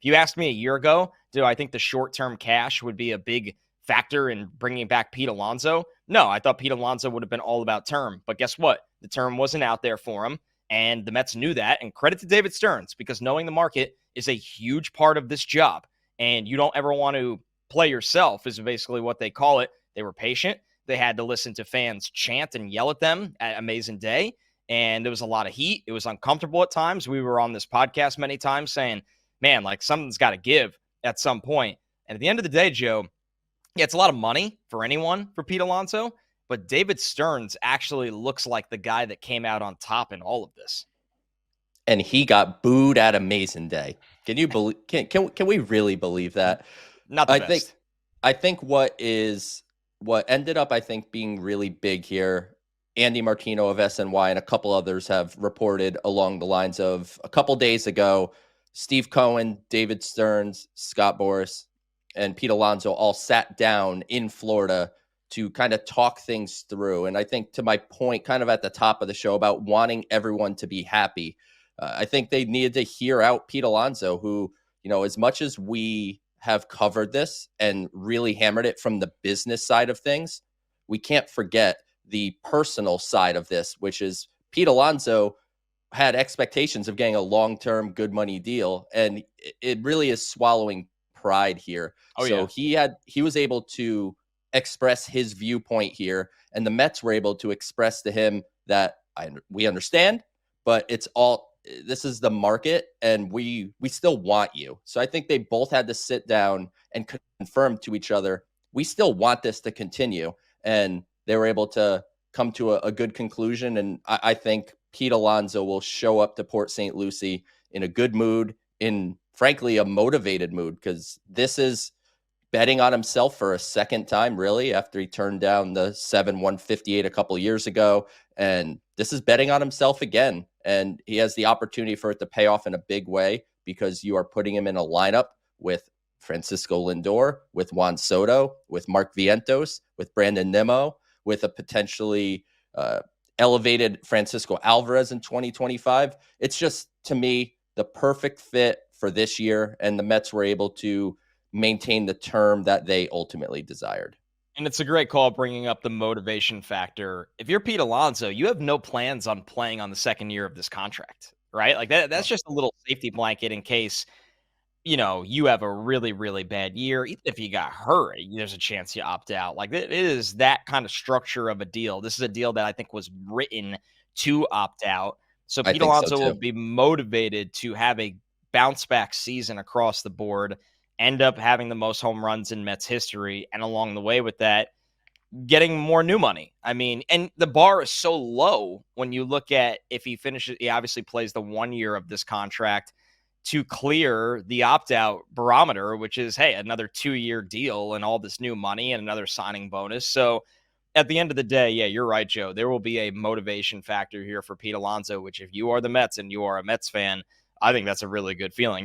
If you asked me a year ago, do I think the short-term cash would be a big factor in bringing back Pete Alonso? No, I thought Pete Alonso would have been all about term. But guess what? The term wasn't out there for him, and the Mets knew that. And credit to David Stearns, because knowing the market is a huge part of this job. And you don't ever want to play yourself, is basically what they call it. They were patient. They had to listen to fans chant and yell at them at Amazing Day. And there was a lot of heat. It was uncomfortable at times. We were on this podcast many times saying, man, like something's got to give at some point. And at the end of the day, Joe, yeah, it's a lot of money for anyone for Pete Alonso, but David Stearns actually looks like the guy that came out on top in all of this. And he got booed at Amazing Day. Can you believe? Can we really believe that? Not the best. I think what ended up, I think, being really big here. Andy Martino of SNY and a couple others have reported along the lines of a couple days ago, Steve Cohen, David Stearns, Scott Boras, and Pete Alonso all sat down in Florida to kind of talk things through. And I think, to my point kind of at the top of the show about wanting everyone to be happy, I think they needed to hear out Pete Alonso, who, as much as we have covered this and really hammered it from the business side of things, we can't forget the personal side of this, which is Pete Alonso had expectations of getting a long-term good money deal. And it really is swallowing pride here. He was able to express his viewpoint here, and the Mets were able to express to him that we understand, but this is the market, and we still want you. So I think they both had to sit down and confirm to each other, we still want this to continue. And they were able to come to a good conclusion. And I think Pete Alonso will show up to Port St. Lucie in a good mood, in frankly a motivated mood, because this is betting on himself for a second time, really, after he turned down the 7-158 a couple years ago. And this is betting on himself again. And he has the opportunity for it to pay off in a big way, because you are putting him in a lineup with Francisco Lindor, with Juan Soto, with Mark Vientos, with Brandon Nimmo, with a potentially elevated Francisco Alvarez in 2025. It's just, to me, the perfect fit for this year. And the Mets were able to maintain the term that they ultimately desired. And it's a great call bringing up the motivation factor. If you're Pete Alonso, you have no plans on playing on the second year of this contract, right? Like that's just a little safety blanket in case, you have a really, really bad year. Even if you got hurt, there's a chance you opt out. Like it is that kind of structure of a deal. This is a deal that I think was written to opt out. So Pete Alonso will be motivated to have a bounce back season across the board, end up having the most home runs in Mets history, and along the way with that, getting more new money. I mean, and the bar is so low when you look at if he finishes, he obviously plays the 1 year of this contract to clear the opt-out barometer, which is, hey, another 2-year deal and all this new money and another signing bonus. So at the end of the day, yeah, you're right, Joe. There will be a motivation factor here for Pete Alonso, which if you are the Mets and you are a Mets fan, I think that's a really good feeling.